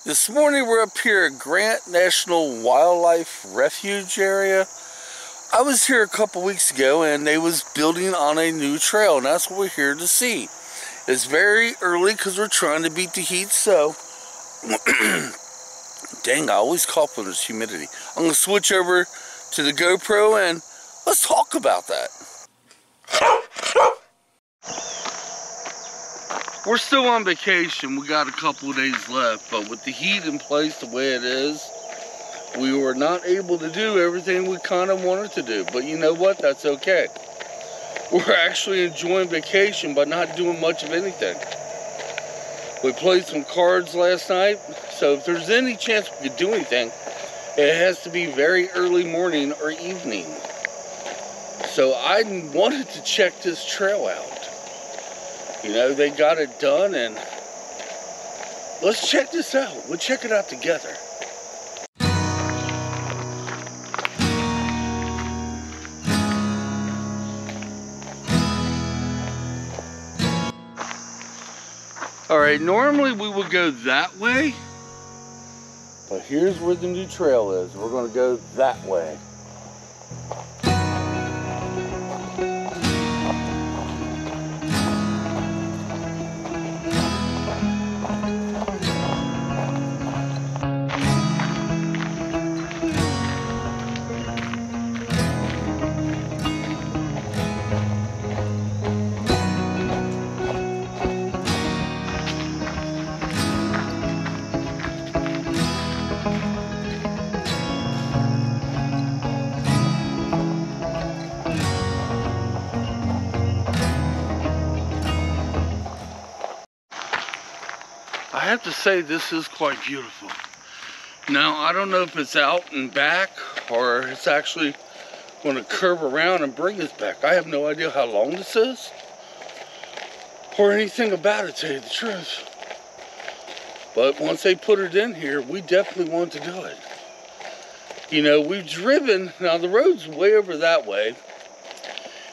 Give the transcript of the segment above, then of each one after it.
This morning we're up here at Grant National Wildlife Refuge area. I was here a couple weeks ago and they was building on a new trail, and that's what we're here to see. It's very early because we're trying to beat the heat, so dang, I always cough when there's humidity. I'm going to switch over to the GoPro and let's talk about that. We're still on vacation. We got a couple of days left, but with the heat in place the way it is, we were not able to do everything we kind of wanted to do. But you know what? That's okay. We're actually enjoying vacation by not doing much of anything. We played some cards last night, so if there's any chance we could do anything, it has to be very early morning or evening. So I wanted to check this trail out. You know, they got it done, and let's check this out. We'll check it out together. Alright, normally we would go that way, but here's where the new trail is. We're going to go that way. I have to say this is quite beautiful. Now, I don't know if it's out and back or it's actually going to curve around and bring us back. I have no idea how long this is or anything about it, to tell you the truth. But once they put it in here, we definitely want to do it. You know, we've driven, now the road's way over that way,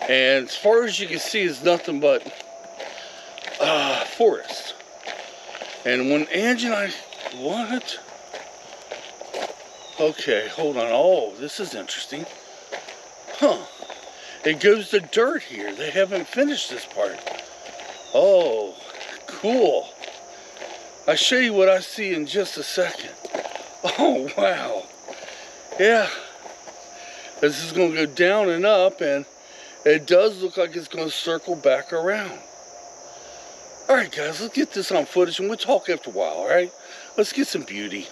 and as far as you can see, it's nothing but forest. And when Angie and I, what? Okay, hold on. Oh, this is interesting. Huh. It goes to dirt here. They haven't finished this part. Oh, cool. I'll show you what I see in just a second. Oh, wow. Yeah. This is going to go down and up, and it does look like it's going to circle back around. Alright guys, let's get this on footage and we'll talk after a while, alright? Let's get some beauty.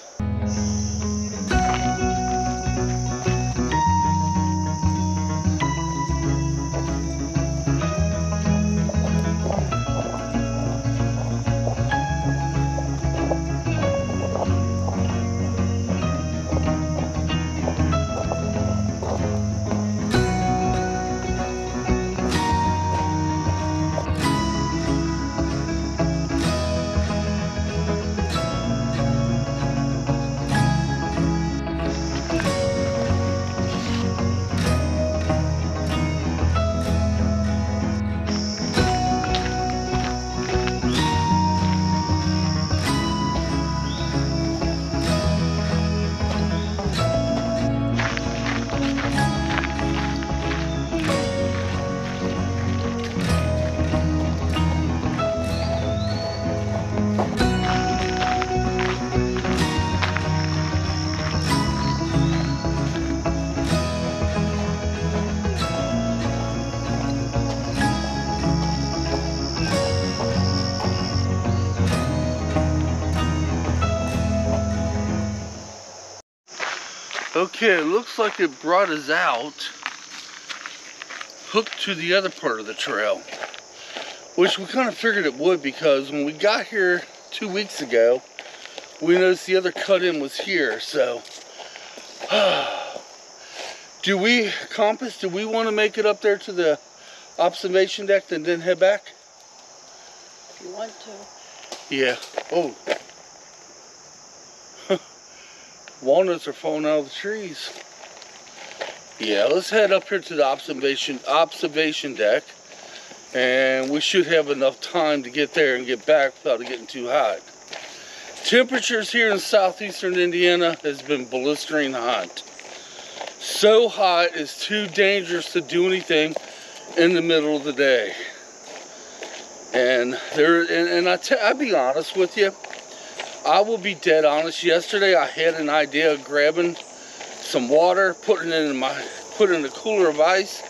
Okay, it looks like it brought us out, hooked to the other part of the trail, which we kind of figured it would, because when we got here 2 weeks ago, we noticed the other cut-in was here. So, do we want to make it up there to the observation deck and then head back? If you want to. Yeah. Oh. Walnuts are falling out of the trees. Yeah, let's head up here to the observation deck, and we should have enough time to get there and get back without it getting too hot. Temperatures here in southeastern Indiana has been blistering hot. So hot it's too dangerous to do anything in the middle of the day. And I'll be honest with you. I will be dead honest. Yesterday I had an idea of grabbing some water, putting it in a cooler of ice,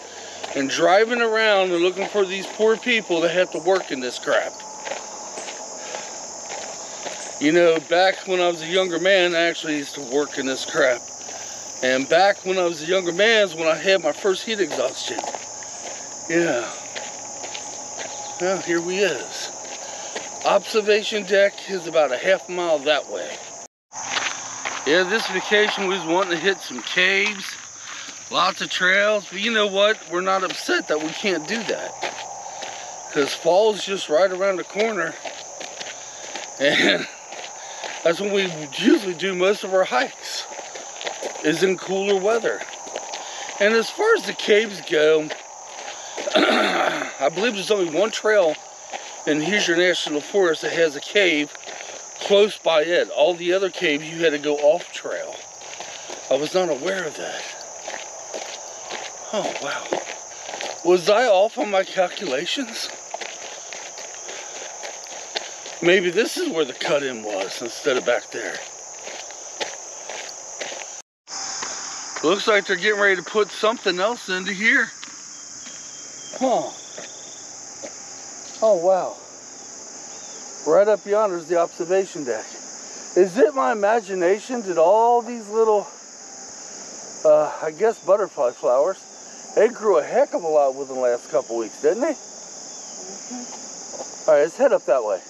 and driving around and looking for these poor people that have to work in this crap. You know, back when I was a younger man, I actually used to work in this crap. And back when I was a younger man is when I had my first heat exhaustion. Yeah. Well, here we is. Observation deck is about a half mile that way. Yeah, this vacation we was wanting to hit some caves, lots of trails, but you know what? We're not upset that we can't do that. Because fall's just right around the corner. And that's when we usually do most of our hikes, is in cooler weather. And as far as the caves go, I believe there's only one trail in Hoosier National Forest that has a cave close by it. All the other caves you had to go off trail. I was not aware of that. Oh wow. Was I off on my calculations? Maybe this is where the cut-in was instead of back there. Looks like they're getting ready to put something else into here. Huh. Oh wow. Right up yonder is the observation deck. Is it my imagination that all these little, I guess butterfly flowers, they grew a heck of a lot within the last couple weeks, didn't they? All right, let's head up that way.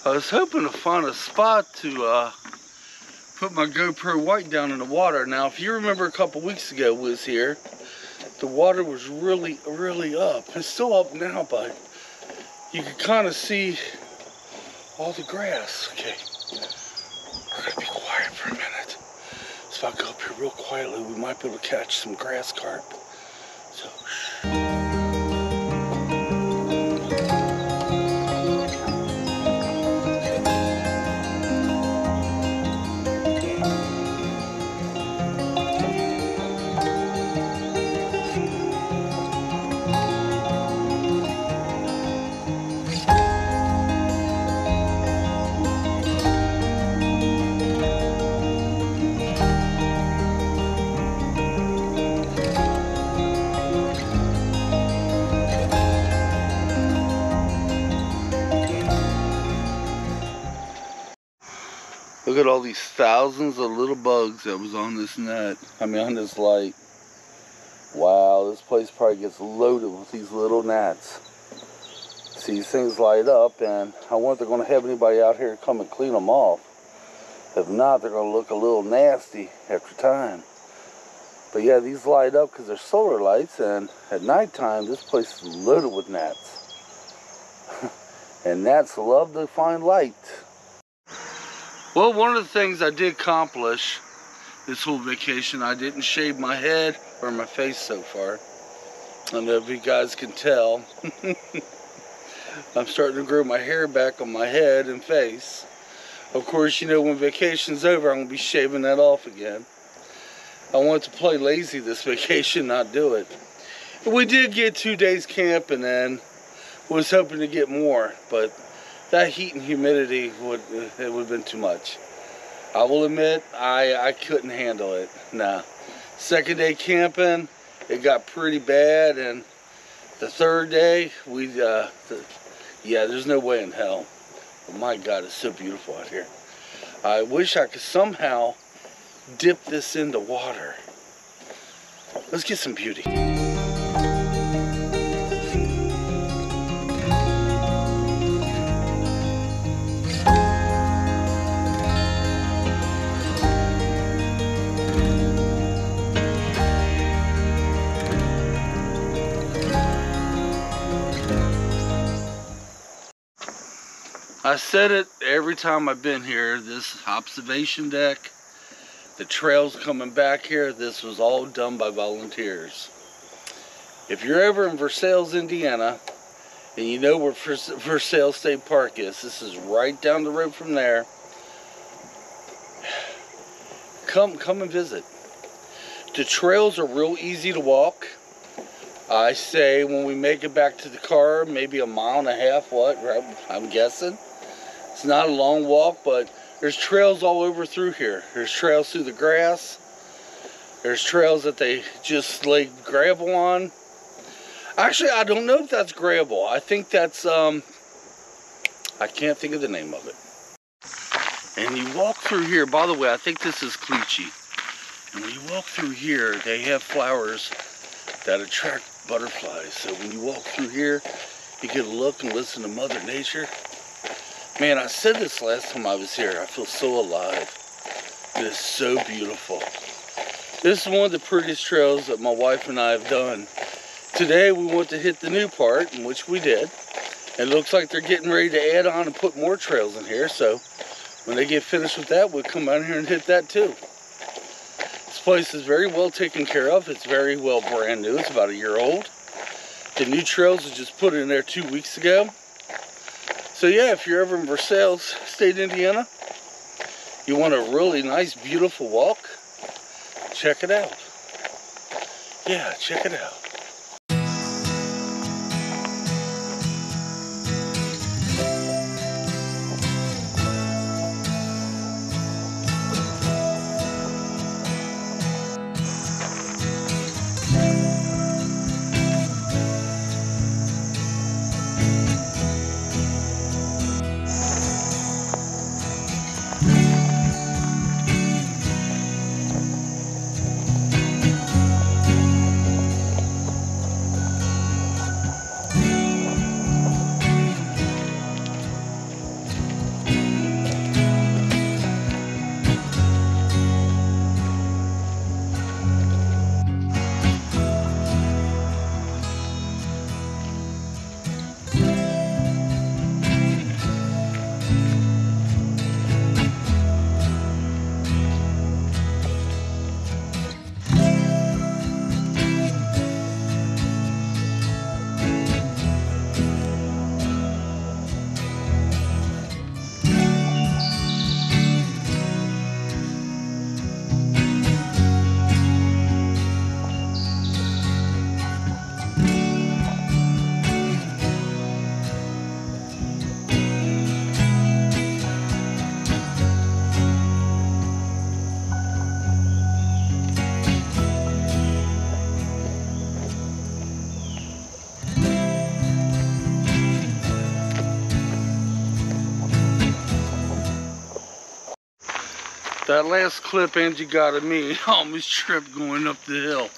I was hoping to find a spot to put my GoPro White down in the water. Now, if you remember a couple weeks ago we was here, the water was really up. It's still up now, but you can kind of see all the grass. Okay, we're gonna be quiet for a minute. So if I go up here real quietly, we might be able to catch some grass carp. So, shh. Look at all these thousands of little bugs that was on this net. I mean, on this light. Wow, this place probably gets loaded with these little gnats. See, these things light up, and I wonder if they're going to have anybody out here come and clean them off. If not, they're going to look a little nasty after time. But yeah, these light up because they're solar lights, and at nighttime, this place is loaded with gnats. And gnats love to find light. Well, one of the things I did accomplish this whole vacation, I didn't shave my head or my face so far. I don't know if you guys can tell. I'm starting to grow my hair back on my head and face. Of course, you know, when vacation's over, I'm going to be shaving that off again. I wanted to play lazy this vacation, not do it. We did get 2 days camping and was hoping to get more, but that heat and humidity would have been too much. I will admit, I couldn't handle it. Nah. Second day camping, it got pretty bad, and the third day, yeah, there's no way in hell. But my God, it's so beautiful out here. I wish I could somehow dip this into water. Let's get some beauty. I said it every time I've been here, this observation deck, the trails coming back here, this was all done by volunteers. If you're ever in Versailles, Indiana, and you know where Versailles State Park is, this is right down the road from there. Come and visit. The trails are real easy to walk. I say when we make it back to the car, maybe a mile and a half, I'm guessing. It's not a long walk, but there's trails all over through here. There's trails through the grass. There's trails that they just lay gravel on. Actually, I don't know if that's gravel. I think that's, I can't think of the name of it. And you walk through here, by the way, I think this is Clichy. And when you walk through here, they have flowers that attract butterflies. So when you walk through here, you get a look and listen to Mother Nature. Man, I said this last time I was here. I feel so alive. It is so beautiful. This is one of the prettiest trails that my wife and I have done. Today we want to hit the new part, in which we did. It looks like they're getting ready to add on and put more trails in here. So when they get finished with that, we'll come out here and hit that too. This place is very well taken care of. It's very well brand new. It's about a year old. The new trails was just put in there 2 weeks ago. So yeah, if you're ever in Versailles State, Indiana, you want a really nice, beautiful walk, check it out. Yeah, check it out. That last clip Angie got of me, I almost tripped going up the hill.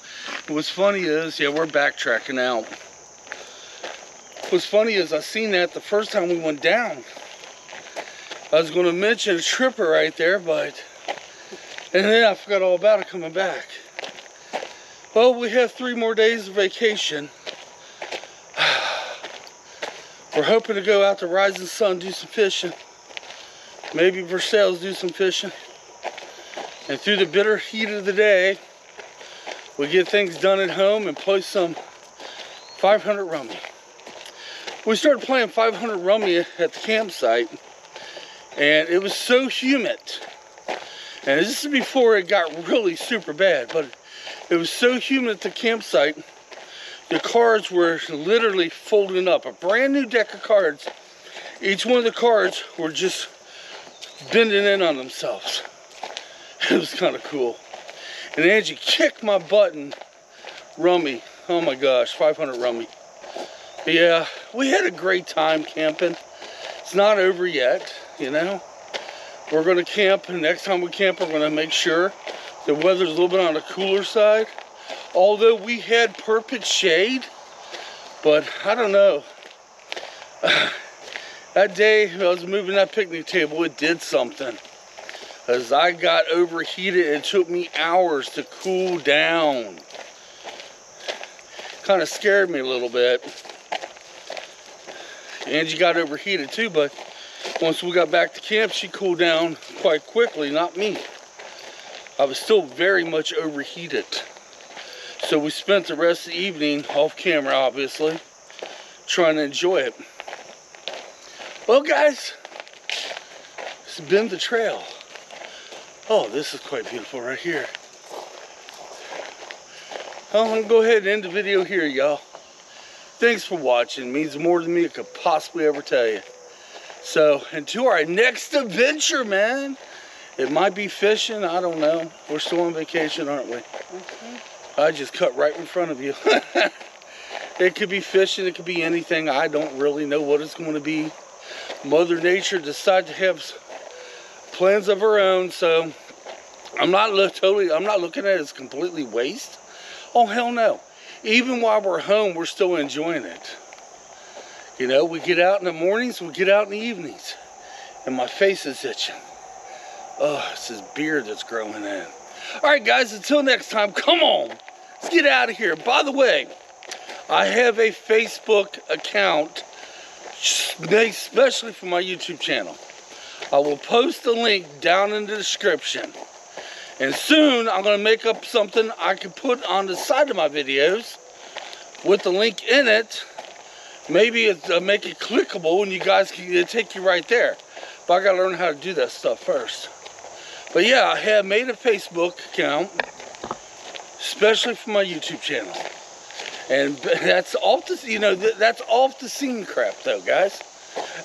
What's funny is, yeah, we're backtracking out. What's funny is I seen that the first time we went down. I was going to mention a tripper right there, but, and then I forgot all about it coming back. Well, we have 3 more days of vacation. We're hoping to go out to Rising Sun, do some fishing. Maybe Versailles, do some fishing. And through the bitter heat of the day, we get things done at home and play some 500 rummy. We started playing 500 rummy at the campsite, and it was so humid. And this is before it got really super bad, but it was so humid at the campsite, the cards were literally folding up. A brand new deck of cards. Each one of the cards were just bending in on themselves. It was kind of cool. And Angie kicked my butt in rummy. Oh my gosh, 500 rummy. But yeah, we had a great time camping. It's not over yet, you know. We're going to camp, and next time we camp, we're going to make sure the weather's a little bit on the cooler side. Although we had perfect shade, but I don't know. That day I was moving that picnic table, it did something. As I got overheated, it took me hours to cool down. Kind of scared me a little bit. Angie got overheated too, but Once we got back to camp, she cooled down quite quickly, not me. I was still very much overheated. So we spent the rest of the evening, off camera obviously, trying to enjoy it. Well guys, this has been the trail. Oh, this is quite beautiful right here. I'm going to go ahead and end the video here, y'all. Thanks for watching. It means more than me I could possibly ever tell you. So, until our next adventure, man. It might be fishing, I don't know. We're still on vacation, aren't we? I just cut right in front of you. It could be fishing, it could be anything. I don't really know what it's going to be. Mother Nature decided to have plans of her own, so I'm not looking at it as completely waste. Oh, hell no. Even while we're home, we're still enjoying it. You know, we get out in the mornings, we get out in the evenings. And my face is itching. Oh, it's this beard that's growing in. Alright guys, until next time, come on. Let's get out of here. By the way, I have a Facebook account, especially for my YouTube channel. I will post the link down in the description. And soon, I'm going to make up something I can put on the side of my videos with the link in it. Maybe make it clickable and you guys can take you right there. But I got to learn how to do that stuff first. But yeah, I have made a Facebook account, especially for my YouTube channel. And that's off the, you know, that's off the scene crap though, guys.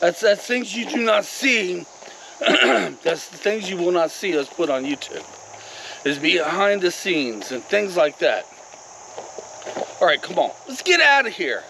That's things you do not see. That's the things you will not see us put on YouTube. Is behind the scenes and things like that. Alright, come on. Let's get out of here.